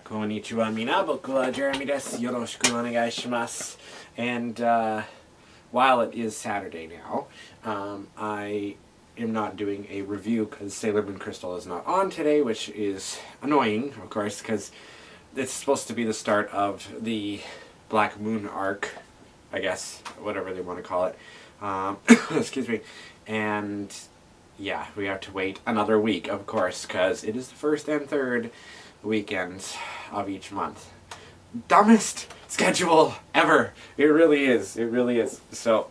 Konnichiwa mina, boku wa Jeremy desu. Yoroshiku onegaishimasu. And while it is Saturday now, I am not doing a review because Sailor Moon Crystal is not on today, which is annoying, of course, because it's supposed to be the start of the Black Moon arc, I guess, whatever they want to call it. Excuse me. And yeah, we have to wait another week, of course, because it is the first and third weekends of each month. Dumbest schedule ever. It really is. It really is. So,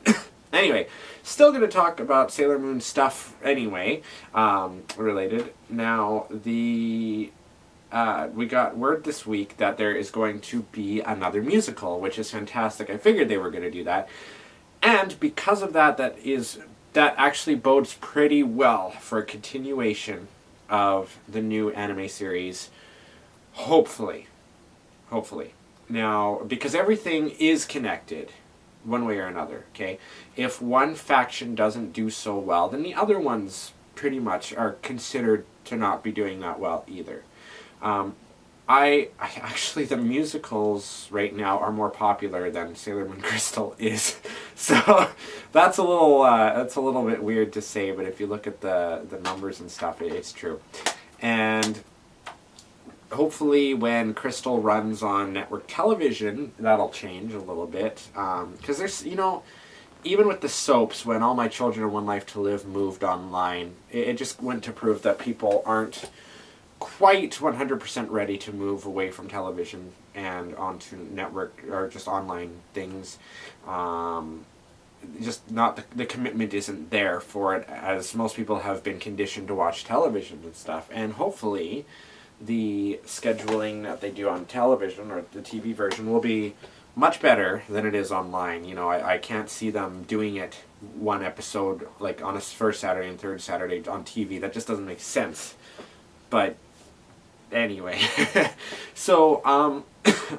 anyway, still going to talk about Sailor Moon stuff anyway, related. Now, we got word this week that there is going to be another musical, which is fantastic. I figured they were going to do that. And because of that, that actually bodes pretty well for a continuation of the new anime series. Hopefully. Now, because everything is connected, one way or another, okay? If one faction doesn't do so well, then the other ones pretty much are considered to not be doing that well either. I actually, the musicals right now are more popular than Sailor Moon Crystal is. So that's a little bit weird to say, but if you look at the numbers and stuff, it's true. And hopefully when Crystal runs on network television, that'll change a little bit. Because there's, even with the soaps, when All My Children and One Life to Live moved online, it just went to prove that people aren't quite 100% ready to move away from television and onto network or just online things. Just not the commitment isn't there for it, as most people have been conditioned to watch television and stuff. And hopefully the scheduling that they do on television, or the TV version, will be much better than it is online. I can't see them doing it one episode like on a first Saturday and third Saturday on TV. That just doesn't make sense. But anyway, so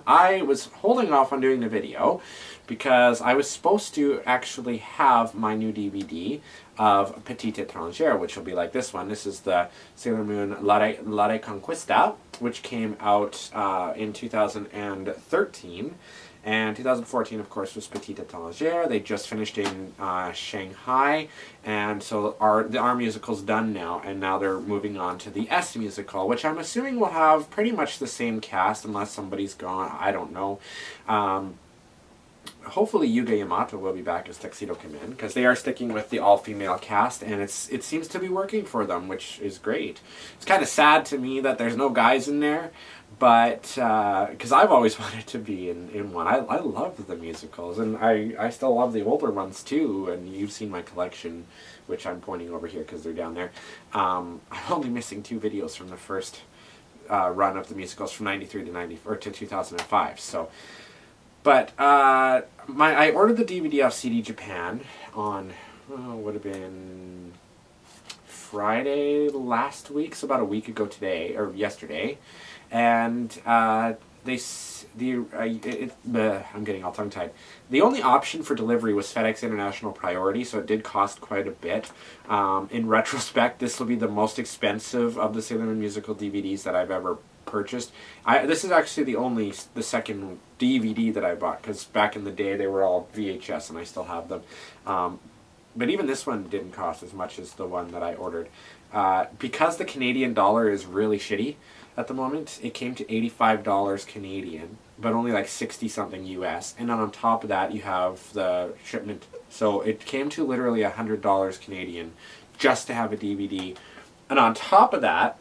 I was holding off on doing the video because I was supposed to actually have my new DVD of Petite Étrangère, which will be like this one. This is the Sailor Moon La Reconquista, which came out in 2013. And 2014, of course, was Petite Étrangère. They just finished in Shanghai, and so our musical's done now, and now they're moving on to the S musical, which I'm assuming will have pretty much the same cast, unless somebody's gone. I don't know. Hopefully Yuga Yamato will be back as Tuxedo Command, because they are sticking with the all-female cast, and it seems to be working for them, which is great. It's kind of sad to me that there's no guys in there, but because I've always wanted to be in one. I love the musicals, and I still love the older ones too, and you've seen my collection, which I'm pointing over here because they're down there. I'm only missing 2 videos from the first run of the musicals from 93 to 2005, so... But I ordered the DVD off CD Japan on, would have been Friday last week, so about a week ago today, or yesterday, and I'm getting all tongue-tied. The only option for delivery was FedEx International Priority, so it did cost quite a bit. In retrospect, this will be the most expensive of the Sailor Moon musical DVDs that I've ever purchased. This is actually the second DVD that I bought, because back in the day they were all VHS and I still have them. But even this one didn't cost as much as the one that I ordered. Because the Canadian dollar is really shitty at the moment, it came to $85 Canadian, but only like 60-something US. And then on top of that, you have the shipment. So it came to literally $100 Canadian just to have a DVD. And on top of that,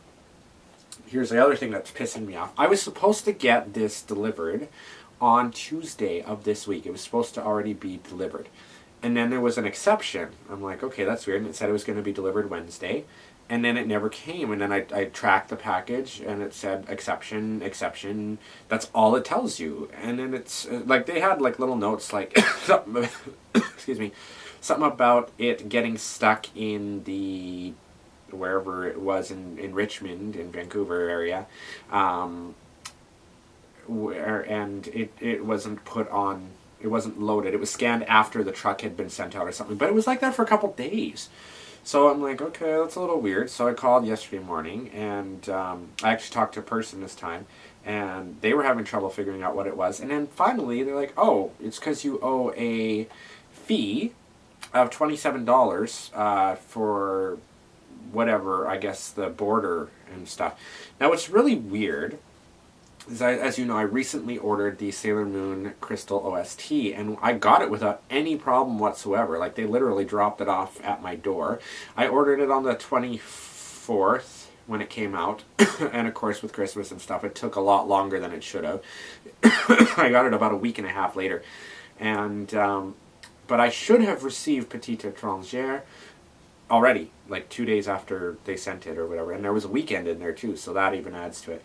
here's the other thing that's pissing me off. I was supposed to get this delivered on Tuesday of this week. It was supposed to already be delivered. And then there was an exception. I'm like, okay, that's weird. And it said it was going to be delivered Wednesday. And then it never came. And then I tracked the package, and it said exception, exception. That's all it tells you. And then it's like they had like little notes like, something, excuse me, something about it getting stuck in the... wherever it was in Richmond, in Vancouver area, and it wasn't put on, it wasn't loaded. It was scanned after the truck had been sent out or something, but it was like that for a couple days. So I'm like, okay, that's a little weird. So I called yesterday morning, and I actually talked to a person this time, and they were having trouble figuring out what it was. And then finally, they're like, oh, it's because you owe a fee of $27 for whatever, I guess, the border and stuff. Now, what's really weird is, as you know, I recently ordered the Sailor Moon Crystal OST, and I got it without any problem whatsoever. Like, they literally dropped it off at my door. I ordered it on the 24th when it came out, and of course with Christmas and stuff, it took a lot longer than it should have. I got it about a week and a half later, and but I should have received Petite Étrangère already, like 2 days after they sent it or whatever, and there was a weekend in there too, so that even adds to it.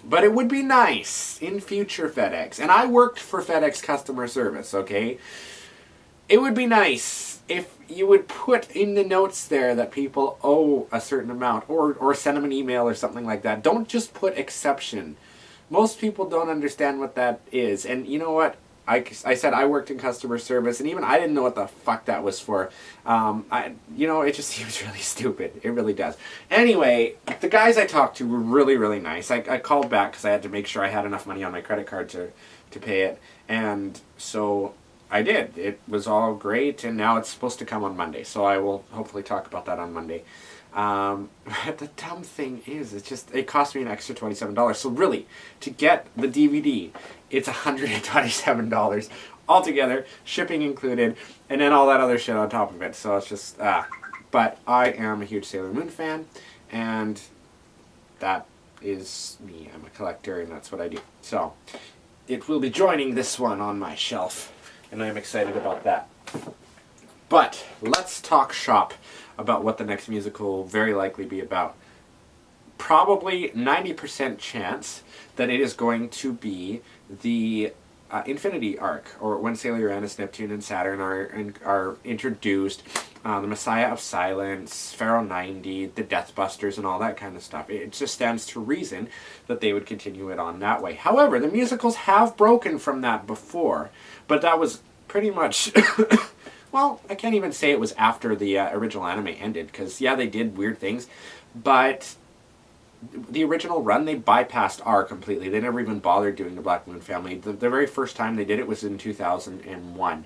But it would be nice in future FedEx, and I worked for FedEx customer service, okay? It would be nice if you would put in the notes there that people owe a certain amount, or send them an email or something like that. Don't just put exception. Most people don't understand what that is, and you know what? I said I worked in customer service, and even I didn't know what the fuck that was for. It just seems really stupid. It really does. Anyway, the guys I talked to were really, really nice. I called back because I had to make sure I had enough money on my credit card to pay it. And so I did. It was all great, and now it's supposed to come on Monday. So I will hopefully talk about that on Monday. But the dumb thing is, it cost me an extra $27. So really, to get the DVD, it's $127 altogether, shipping included, and then all that other shit on top of it. So it's just, but I am a huge Sailor Moon fan, and that is me. I'm a collector, and that's what I do. So it will be joining this one on my shelf, and I'm excited about that. But let's talk shop about what the next musical will very likely be about. Probably 90% chance that it is going to be the Infinity Arc, or when Sailor Uranus, Neptune, and Saturn are introduced, the Messiah of Silence, Pharaoh 90, the Deathbusters, and all that kind of stuff. It just stands to reason that they would continue it on that way. However, the musicals have broken from that before, but that was pretty much... Well, I can't even say it was after the original anime ended, because, yeah, they did weird things, but the original run, they bypassed R completely. They never even bothered doing the Black Moon Family. The very first time they did it was in 2001,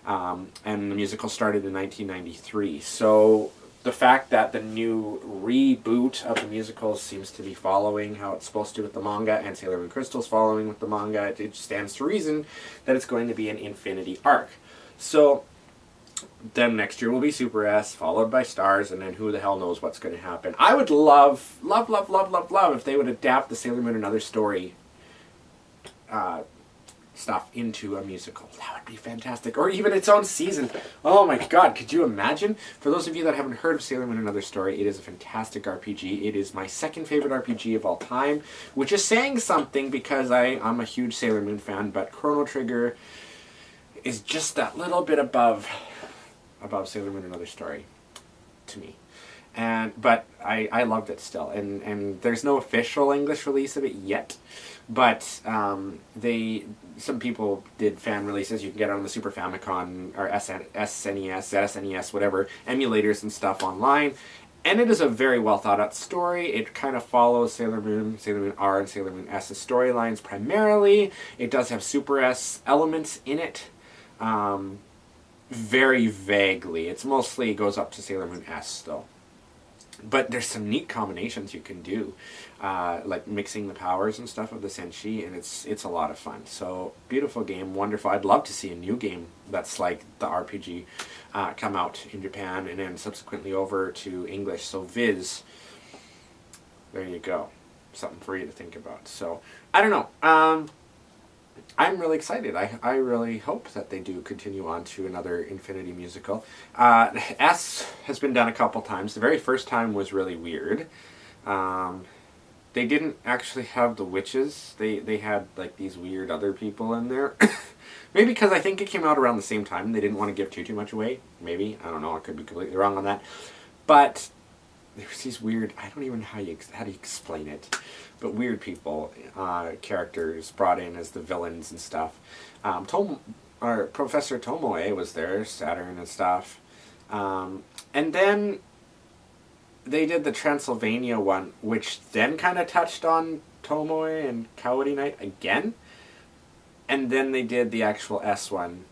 and the musical started in 1993. So the fact that the new reboot of the musical seems to be following how it's supposed to with the manga, and Sailor Moon Crystal's following with the manga, it stands to reason that it's going to be an Infinity Arc. So then next year will be Super S, followed by Stars, and then who the hell knows what's going to happen. I would love if they would adapt the Sailor Moon Another Story stuff into a musical. That would be fantastic. Or even its own season. Oh my god, could you imagine? For those of you that haven't heard of Sailor Moon Another Story, it is a fantastic RPG. It is my second favorite RPG of all time, which is saying something because I'm a huge Sailor Moon fan, but Chrono Trigger is just that little bit above Sailor Moon Another Story to me. But I loved it still, and there's no official English release of it yet, but some people did fan releases. You can get it on the Super Famicom or SNES, ZSNES, whatever, emulators and stuff online, and it is a very well thought out story. It kind of follows Sailor Moon R, and Sailor Moon S's storylines primarily. It does have Super S elements in it. Very vaguely. It's mostly goes up to Sailor Moon S, though. But there's some neat combinations you can do, like mixing the powers and stuff of the Senshi, and it's a lot of fun. So, beautiful game, wonderful. I'd love to see a new game that's like the RPG come out in Japan, and then subsequently over to English. So, Viz, there you go. Something for you to think about. So, I don't know. I'm really excited. I really hope that they do continue on to another Infinity musical. S has been done a couple times. The very first time was really weird. They didn't actually have the witches. They had like these weird other people in there. Maybe because I think it came out around the same time. They didn't want to give too much away. Maybe. I don't know. I could be completely wrong on that. But there was these weird... I don't even know how do you explain it. But weird people, characters brought in as the villains and stuff. Professor Tomoe was there, Saturn and stuff. And then they did the Transylvania one, which then kind of touched on Tomoe and Kaori Night again. And then they did the actual S one,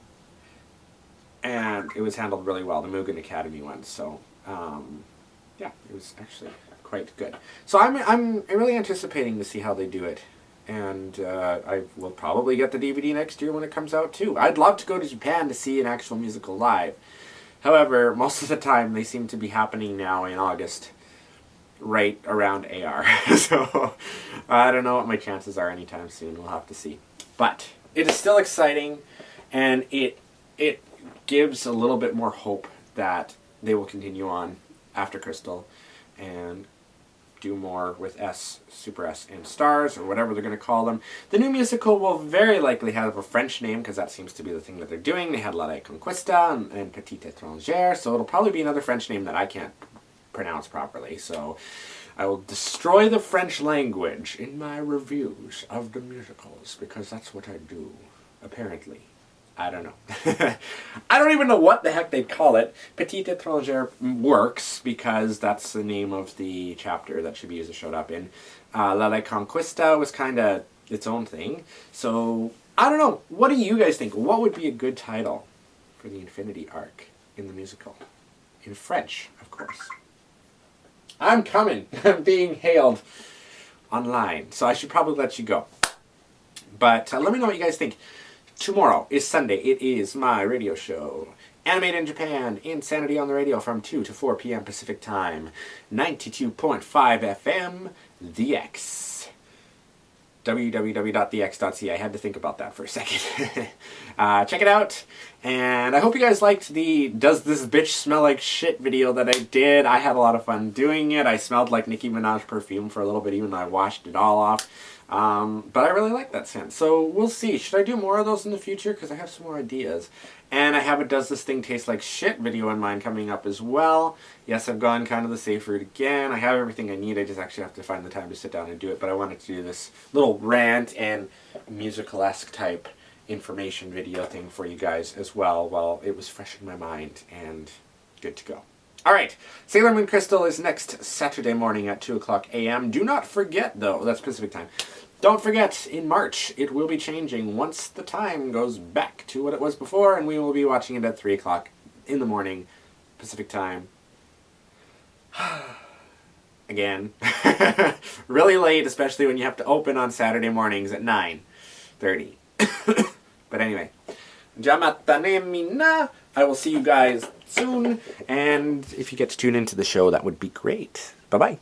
and it was handled really well, the Mugen Academy one. So, yeah, it was actually quite good. So I'm really anticipating to see how they do it. And I will probably get the DVD next year when it comes out, too. I'd love to go to Japan to see an actual musical live. However, most of the time they seem to be happening now in August, right around AR. So I don't know what my chances are anytime soon. We'll have to see. But it is still exciting, and it gives a little bit more hope that they will continue on after Crystal and do more with S, Super S, and Stars, or whatever they're going to call them. The new musical will very likely have a French name, because that seems to be the thing that they're doing. They had La Reconquista and Petite Étrangère, so it'll probably be another French name that I can't pronounce properly. So I will destroy the French language in my reviews of the musicals, because that's what I do, apparently. I don't know. I don't even know what the heck they'd call it. Petite Étrangère works because that's the name of the chapter that Chibiusa showed up in. La Reconquista was kind of its own thing. So, I don't know. What do you guys think? What would be a good title for the Infinity Arc in the musical? In French, of course. I'm coming. I'm being hailed online. So I should probably let you go. But let me know what you guys think. Tomorrow is Sunday. It is my radio show, Animated in Japan, Insanity on the Radio, from 2 to 4 p.m. Pacific Time, 92.5 FM, The X. www.thex.ca. I had to think about that for a second. Check it out. And I hope you guys liked the Does This Bitch Smell Like Shit video that I did. I had a lot of fun doing it. I smelled like Nicki Minaj perfume for a little bit, even though I washed it all off. But I really like that scent. So we'll see. Should I do more of those in the future? Because I have some more ideas. And I have a Does This Thing Taste Like Shit video in mind coming up as well. Yes, I've gone kind of the safe route again. I have everything I need. I just actually have to find the time to sit down and do it. But I wanted to do this little rant and musical-esque type information video thing for you guys as well while it was fresh in my mind and good to go. Alright, Sailor Moon Crystal is next Saturday morning at 2 o'clock a.m. Do not forget, though, that's Pacific time. Don't forget, in March, it will be changing once the time goes back to what it was before, and we will be watching it at 3 o'clock in the morning, Pacific time. Again. Really late, especially when you have to open on Saturday mornings at 9:30. But anyway, Jamatane mina. I will see you guys soon, and if you get to tune into the show, that would be great. Bye-bye.